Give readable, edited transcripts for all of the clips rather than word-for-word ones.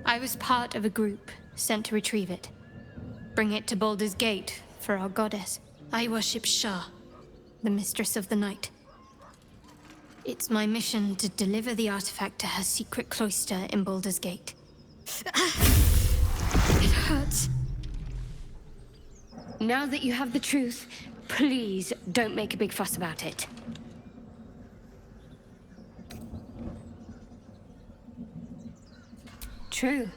I was part of a group sent to retrieve it. Bring it to Baldur's Gate for our goddess. I worship Shah, the mistress of the night. It's my mission to deliver the artifact to her secret cloister in Baldur's Gate. It hurts. Now that you have the truth, please don't make a big fuss about it. True.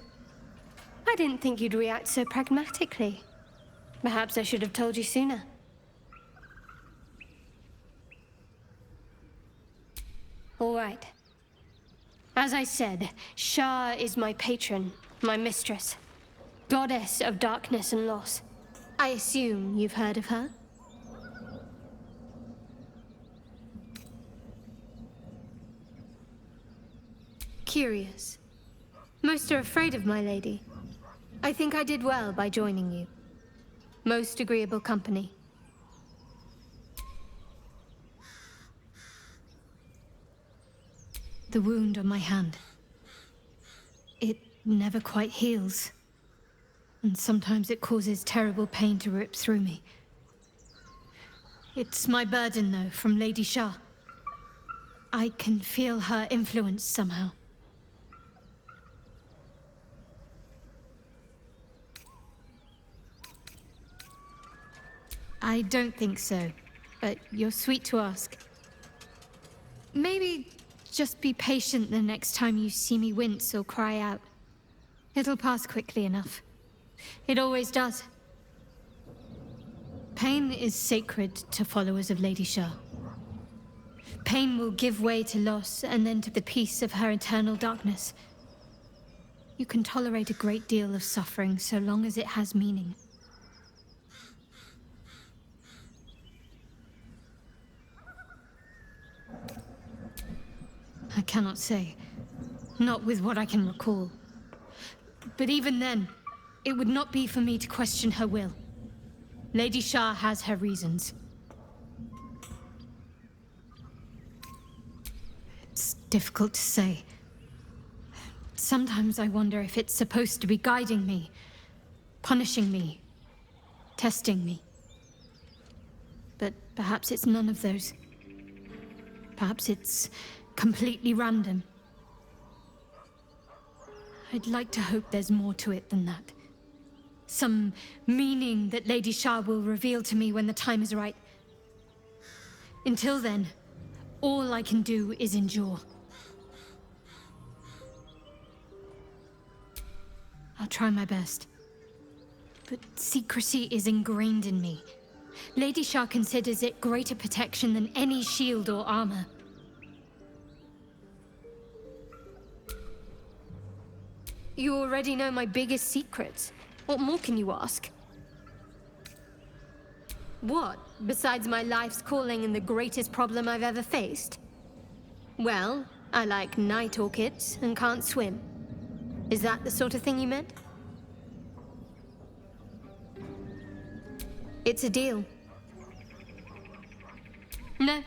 I didn't think you'd react so pragmatically. Perhaps I should have told you sooner. All right. As I said, Shah is my patron, my mistress. Goddess of darkness and loss. I assume you've heard of her? Curious. Most are afraid of my lady. I think I did well by joining you. Most agreeable company. The wound on my hand. It never quite heals. And sometimes it causes terrible pain to rip through me. It's my burden, though, from Lady Shah. I can feel her influence somehow. I don't think so, but you're sweet to ask. Maybe just be patient the next time you see me wince or cry out. It'll pass quickly enough. It always does. Pain is sacred to followers of Lady Shah. Pain will give way to loss and then to the peace of her eternal darkness. You can tolerate a great deal of suffering so long as it has meaning. I cannot say. Not with what I can recall. But even then, it would not be for me to question her will. Lady Shah has her reasons. It's difficult to say. Sometimes I wonder if it's supposed to be guiding me, punishing me, testing me. But perhaps it's none of those. Perhaps it's completely random. I'd like to hope there's more to it than that. Some meaning that Lady Shah will reveal to me when the time is right. Until then, all I can do is endure. I'll try my best. But secrecy is ingrained in me. Lady Shah considers it greater protection than any shield or armor. You already know my biggest secrets. What more can you ask? What, besides my life's calling and the greatest problem I've ever faced? Well, I like night orchids and can't swim. Is that the sort of thing you meant? It's a deal. No,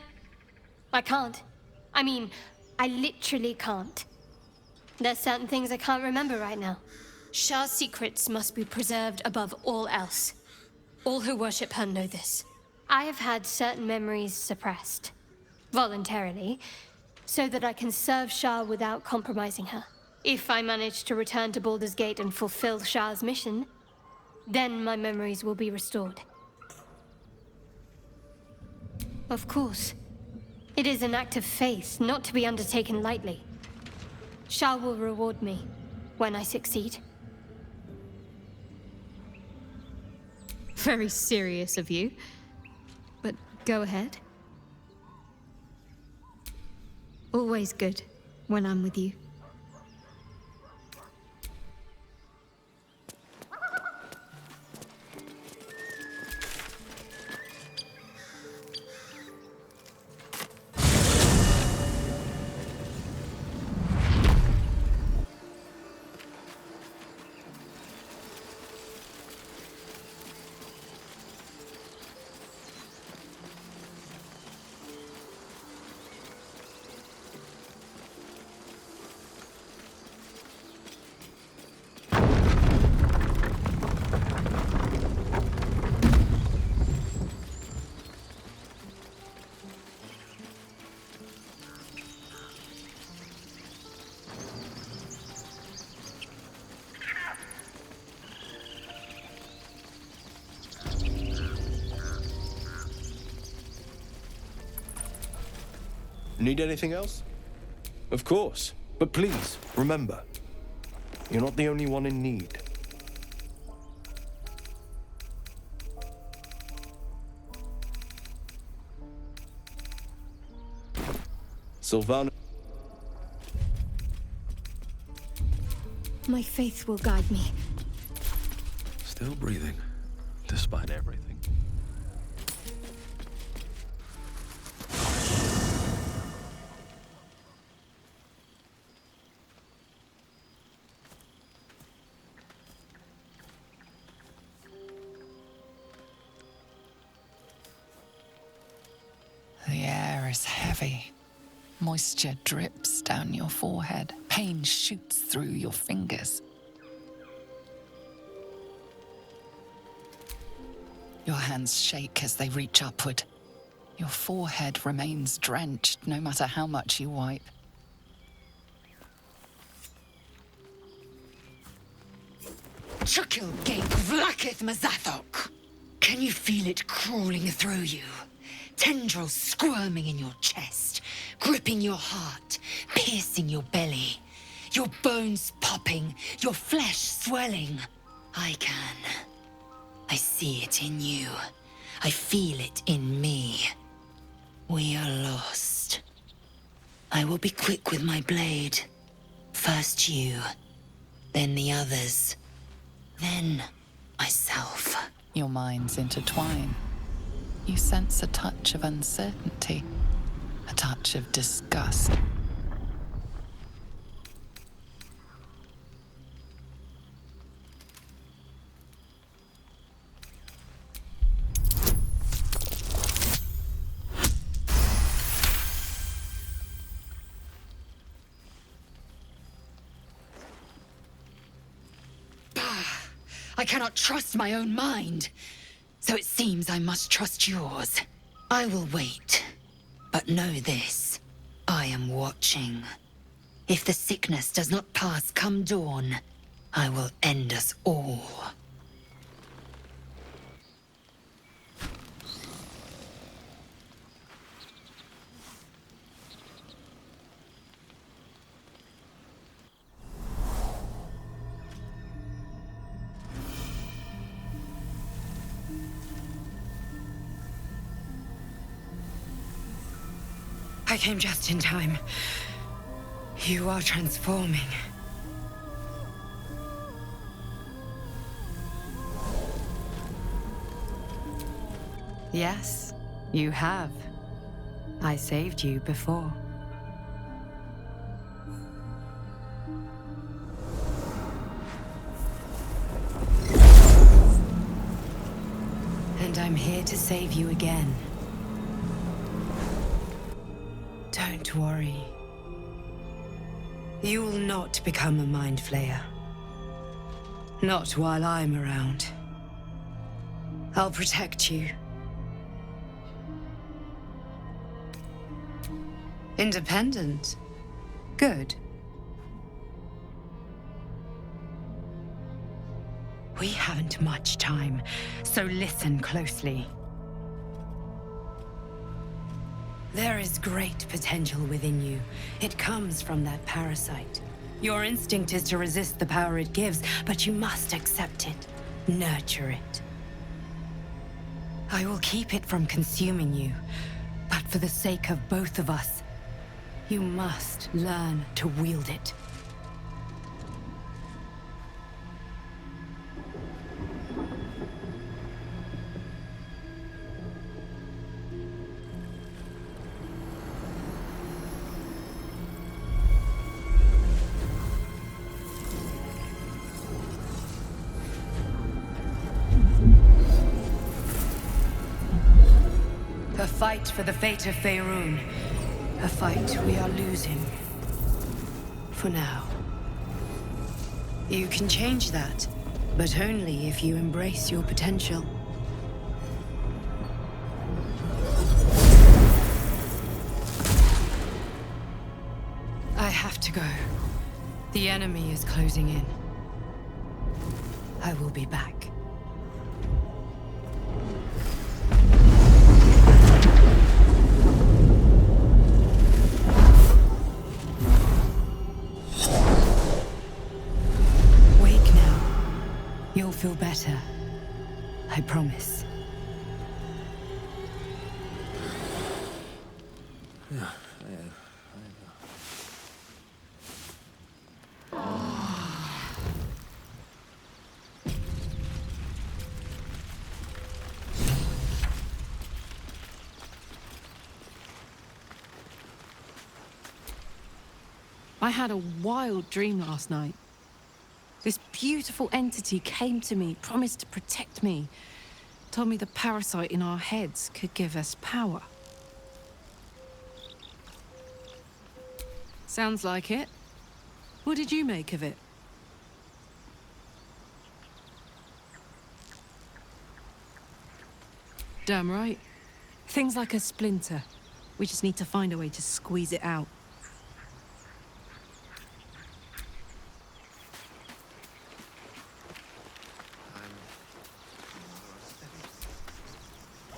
I can't. I mean, I literally can't. There's certain things I can't remember right now. Shah's secrets must be preserved above all else. All who worship her know this. I have had certain memories suppressed, voluntarily, so that I can serve Shah without compromising her. If I manage to return to Baldur's Gate and fulfill Shah's mission, then my memories will be restored. Of course. It is an act of faith, not to be undertaken lightly. Shah will reward me when I succeed. Very serious of you. But go ahead. Always good when I'm with you. Need anything else? Of course. But please, remember, you're not the only one in need. Sylvana. My faith will guide me. Still breathing, despite everything. The air is heavy. Moisture drips down your forehead. Pain shoots through your fingers. Your hands shake as they reach upward. Your forehead remains drenched no matter how much you wipe. Chukil Gate Vlakith Mazathok! Can you feel it crawling through you? Tendrils squirming in your chest, gripping your heart, piercing your belly. Your bones popping, your flesh swelling. I can. I see it in you. I feel it in me. We are lost. I will be quick with my blade. First you, then the others, then myself. Your minds intertwine. You sense a touch of uncertainty, a touch of disgust. I cannot trust my own mind. So it seems I must trust yours. I will wait. But know this. I am watching. If the sickness does not pass come dawn, I will end us all. I came just in time. You are transforming. Yes, you have. I saved you before. And I'm here to save you again. Don't worry. You will not become a Mind Flayer. Not while I'm around. I'll protect you. Independent. Good. We haven't much time, so listen closely. There is great potential within you. It comes from that parasite. Your instinct is to resist the power it gives, but you must accept it, nurture it. I will keep it from consuming you, but for the sake of both of us, you must learn to wield it. A fight for the fate of Faerun. A fight we are losing. For now. You can change that, but only if you embrace your potential. I have to go. The enemy is closing in. I will be back. You'll feel better. I promise. I had a wild dream last night. This beautiful entity came to me, promised to protect me, told me the parasite in our heads could give us power. Sounds like it. What did you make of it? Damn right. Things like a splinter. We just need to find a way to squeeze it out.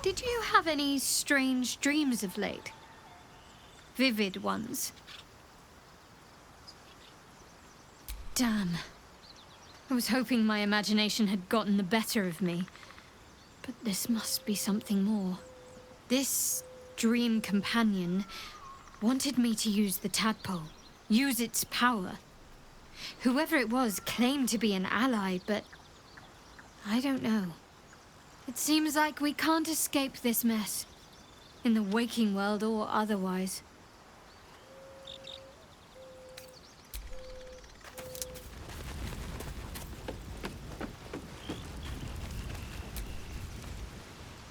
Did you have any strange dreams of late? Vivid ones? Damn. I was hoping my imagination had gotten the better of me. But this must be something more. This dream companion wanted me to use the tadpole, use its power. Whoever it was claimed to be an ally, but I don't know. It seems like we can't escape this mess, in the waking world or otherwise.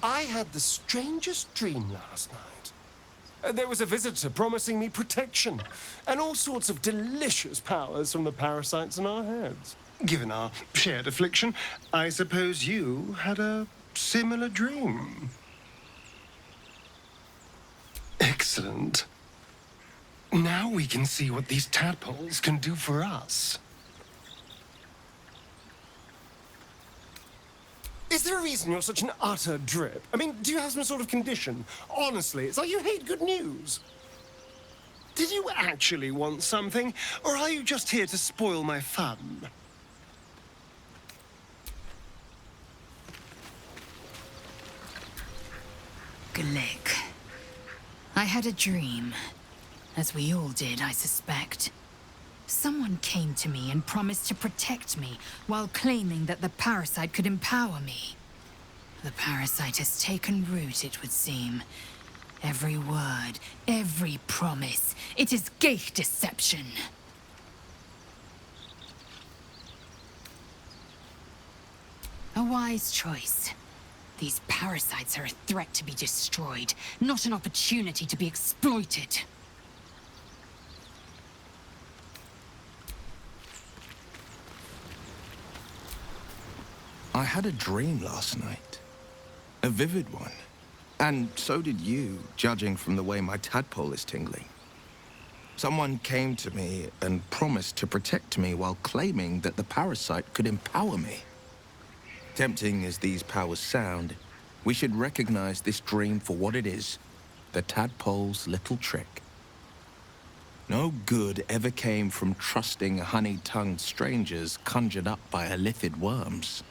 I had the strangest dream last night. There was a visitor promising me protection and all sorts of delicious powers from the parasites in our heads. Given our shared affliction, I suppose you had a similar dream. Excellent. Now we can see what these tadpoles can do for us. Is there a reason you're such an utter drip? I mean, do you have some sort of condition? Honestly, it's like you hate good news. Did you actually want something, or are you just here to spoil my fun? Glick. I had a dream. As we all did, I suspect. Someone came to me and promised to protect me, while claiming that the parasite could empower me. The parasite has taken root, it would seem. Every word, every promise, it is gate deception. A wise choice. These parasites are a threat to be destroyed, not an opportunity to be exploited. I had a dream last night. A vivid one. And so did you, judging from the way my tadpole is tingling. Someone came to me and promised to protect me while claiming that the parasite could empower me. Tempting as these powers sound, we should recognize this dream for what it is, the tadpole's little trick. No good ever came from trusting honey-tongued strangers conjured up by illithid worms.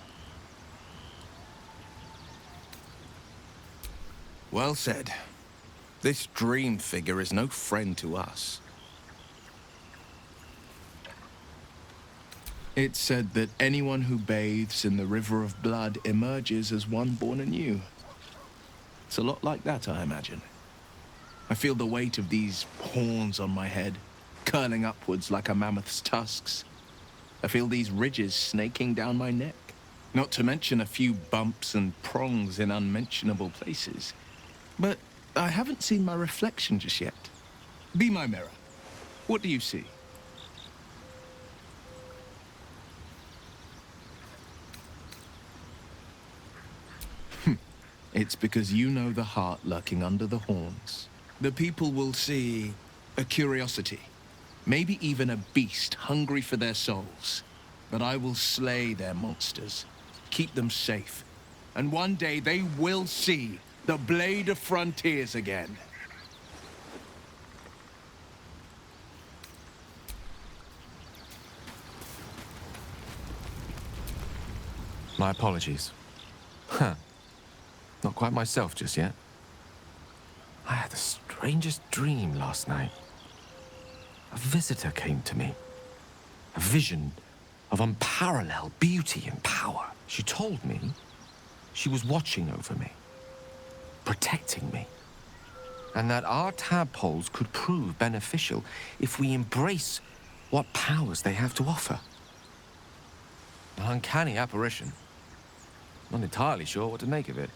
Well said. This dream figure is no friend to us. It's said that anyone who bathes in the river of blood emerges as one born anew. It's a lot like that, I imagine. I feel the weight of these horns on my head, curling upwards like a mammoth's tusks. I feel these ridges snaking down my neck, not to mention a few bumps and prongs in unmentionable places. But I haven't seen my reflection just yet. Be my mirror. What do you see? It's because you know the heart lurking under the horns. The people will see a curiosity, maybe even a beast hungry for their souls. But I will slay their monsters, keep them safe, and one day they will see the Blade of Frontiers again. My apologies. Huh. Not quite myself just yet. I had the strangest dream last night. A visitor came to me. A vision of unparalleled beauty and power. She told me she was watching over me, protecting me, and that our tadpoles could prove beneficial if we embrace what powers they have to offer. An uncanny apparition. Not entirely sure what to make of it.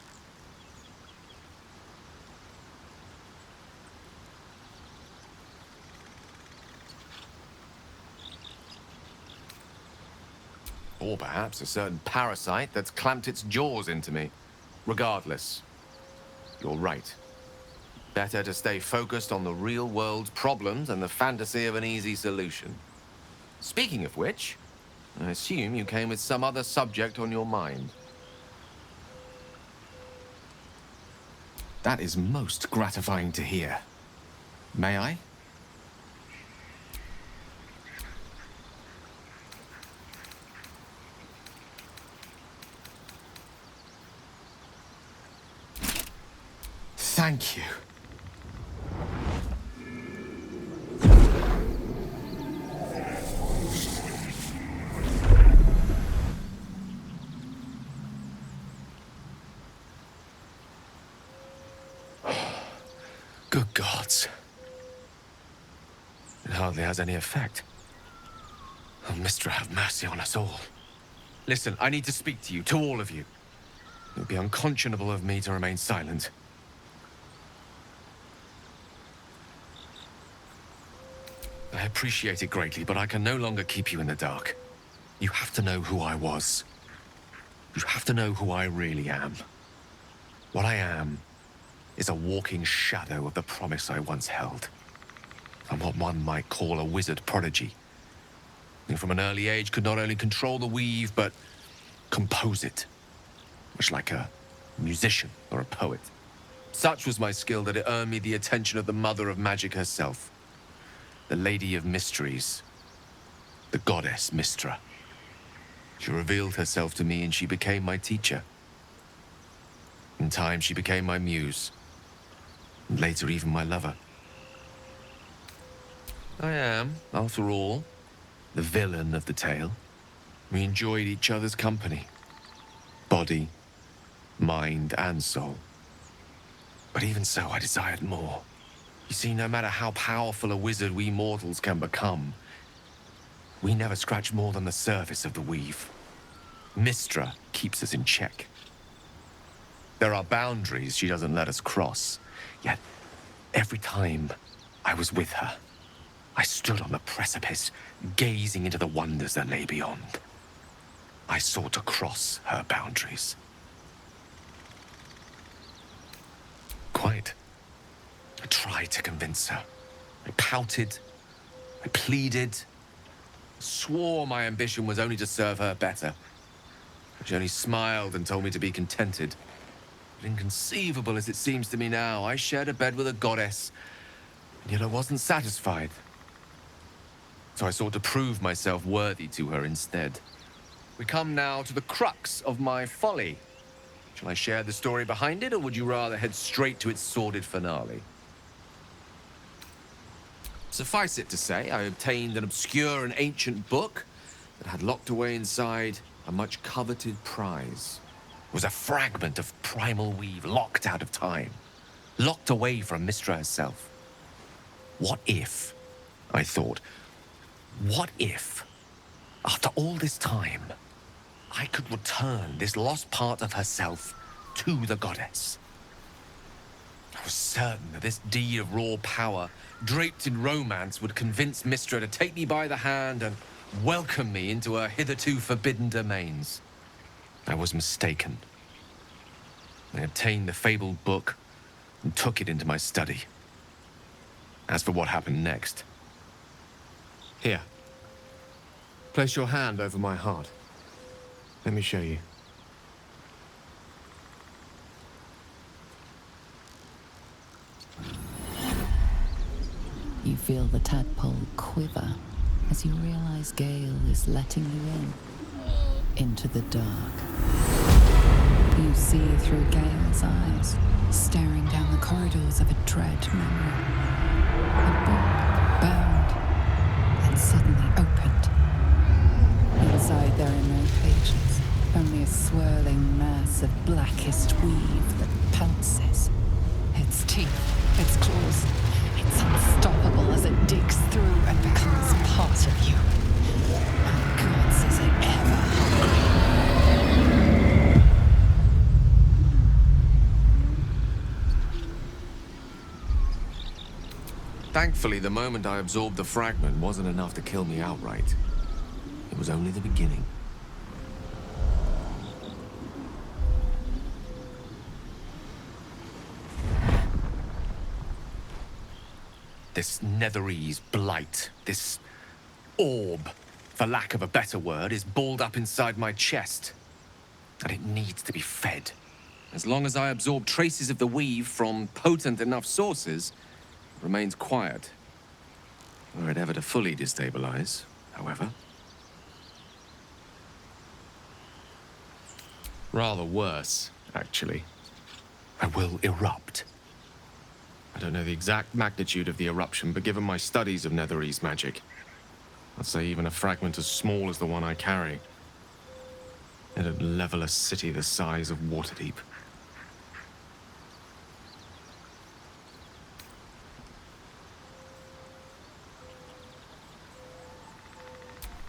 Or perhaps a certain parasite that's clamped its jaws into me. Regardless, you're right. Better to stay focused on the real world's problems and the fantasy of an easy solution. Speaking of which, I assume you came with some other subject on your mind. That is most gratifying to hear. May I? Thank you. Good gods. It hardly has any effect. Oh, Mistra, have mercy on us all. Listen, I need to speak to you, to all of you. It would be unconscionable of me to remain silent. I appreciate it greatly, but I can no longer keep you in the dark. You have to know who I was. You have to know who I really am. What I am is a walking shadow of the promise I once held. I'm what one might call a wizard prodigy. And from an early age could not only control the weave, but compose it. Much like a musician or a poet. Such was my skill that it earned me the attention of the mother of magic herself. The Lady of Mysteries. The goddess Mistra. She revealed herself to me and she became my teacher. In time, she became my muse. And later, even my lover. I am, after all, the villain of the tale. We enjoyed each other's company. Body, mind, and soul. But even so, I desired more. You see, no matter how powerful a wizard we mortals can become, we never scratch more than the surface of the weave. Mistra keeps us in check. There are boundaries she doesn't let us cross. Yet, every time I was with her, I stood on the precipice, gazing into the wonders that lay beyond. I sought to cross her boundaries. Quite. I tried to convince her. I pouted. I pleaded. Swore my ambition was only to serve her better. She only smiled and told me to be contented. But inconceivable as it seems to me now, I shared a bed with a goddess, and yet I wasn't satisfied. So I sought to prove myself worthy to her instead. We come now to the crux of my folly. Shall I share the story behind it, or would you rather head straight to its sordid finale? Suffice it to say, I obtained an obscure and ancient book that had locked away inside a much coveted prize. It was a fragment of primal weave locked out of time, locked away from Mistra herself. What if, I thought, what if, after all this time, I could return this lost part of herself to the goddess? I was certain that this deed of raw power, draped in romance, would convince Mistra to take me by the hand and welcome me into her hitherto forbidden domains. I was mistaken. I obtained the fabled book and took it into my study. As for what happened next... Here. Place your hand over my heart. Let me show you. You feel the tadpole quiver as you realize Gale is letting you in. into the dark. You see through Gale's eyes, staring down the corridors of a dread memory. A book bound and suddenly opened. Inside there are no pages, only a swirling mass of blackest weave that pounces. Its teeth, its claws, it's unstoppable as it digs through and becomes part of you. And gods, is it ever hungry. Thankfully, the moment I absorbed the fragment wasn't enough to kill me outright. It was only the beginning. This Netherese blight, this orb, for lack of a better word, is balled up inside my chest. And it needs to be fed. As long as I absorb traces of the weave from potent enough sources, it remains quiet. Were it ever to fully destabilize, however. Rather worse, actually. I will erupt. I don't know the exact magnitude of the eruption, but given my studies of Netherese magic, I'd say even a fragment as small as the one I carry, it'd level a city the size of Waterdeep.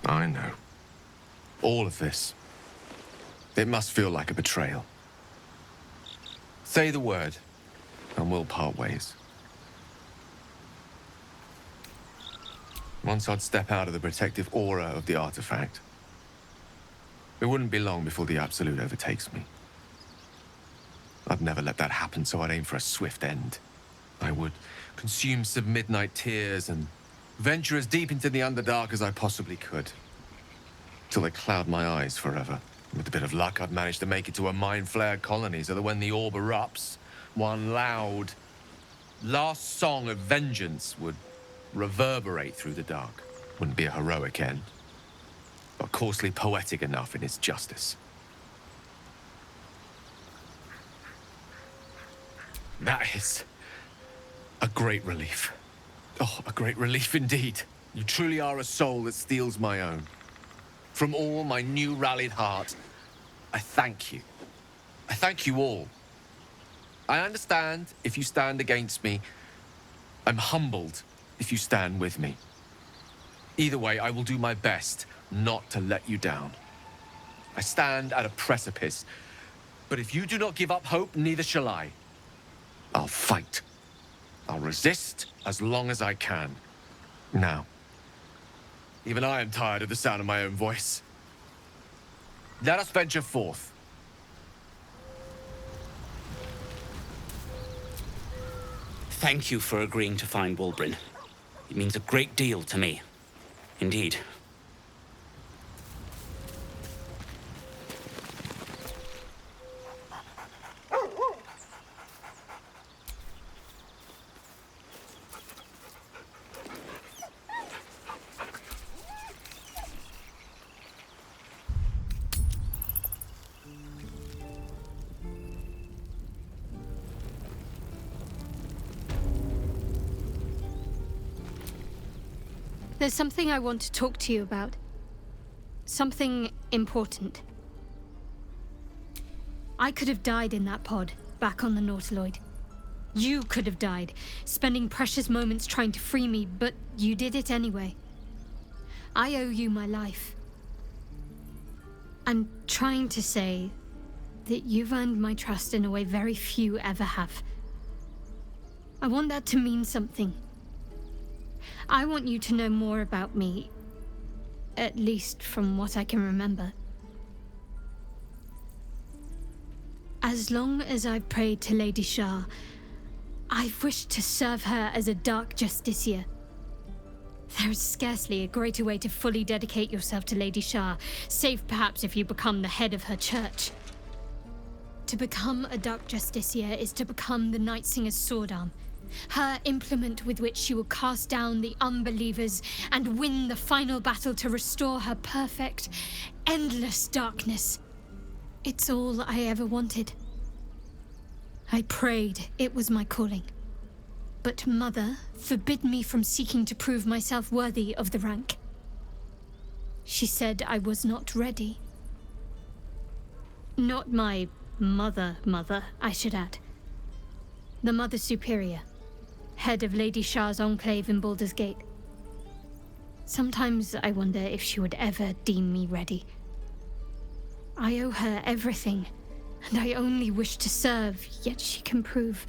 I know. All of this. It must feel like a betrayal. Say the word, and we'll part ways. Once I'd step out of the protective aura of the artifact, it wouldn't be long before the Absolute overtakes me. I'd never let that happen, so I'd aim for a swift end. I would consume some midnight tears and venture as deep into the Underdark as I possibly could, till they cloud my eyes forever. With a bit of luck, I'd manage to make it to a mind-flared colony, so that when the orb erupts, one loud, last song of vengeance would reverberate through the dark. Wouldn't be a heroic end, but coarsely poetic enough in its justice. That is a great relief. Oh, a great relief indeed. You truly are a soul that steals my own. From all my new rallied heart, I thank you. I thank you all. I understand if you stand against me. I'm humbled if you stand with me. Either way, I will do my best not to let you down. I stand at a precipice, but if you do not give up hope, neither shall I. I'll fight. I'll resist as long as I can. Now, even I am tired of the sound of my own voice. Let us venture forth. Thank you for agreeing to find Wulbren. It means a great deal to me. Indeed. There's something I want to talk to you about. Something important. I could have died in that pod, back on the Nautiloid. You could have died, spending precious moments trying to free me, but you did it anyway. I owe you my life. I'm trying to say that you've earned my trust in a way very few ever have. I want that to mean something. I want you to know more about me, at least from what I can remember. As long as I've prayed to Lady Shah, I've wished to serve her as a Dark Justiciar. There is scarcely a greater way to fully dedicate yourself to Lady Shah, save perhaps if you become the head of her church. To become a Dark Justiciar is to become the Night Singer's sword arm, her implement with which she will cast down the unbelievers and win the final battle to restore her perfect, endless darkness. It's all I ever wanted. I prayed it was my calling. But Mother forbid me from seeking to prove myself worthy of the rank. She said I was not ready. Not my mother, I should add. The Mother Superior, head of Lady Shah's enclave in Baldur's Gate. Sometimes I wonder if she would ever deem me ready. I owe her everything, and I only wish to serve, yet she can prove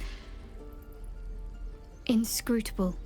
inscrutable.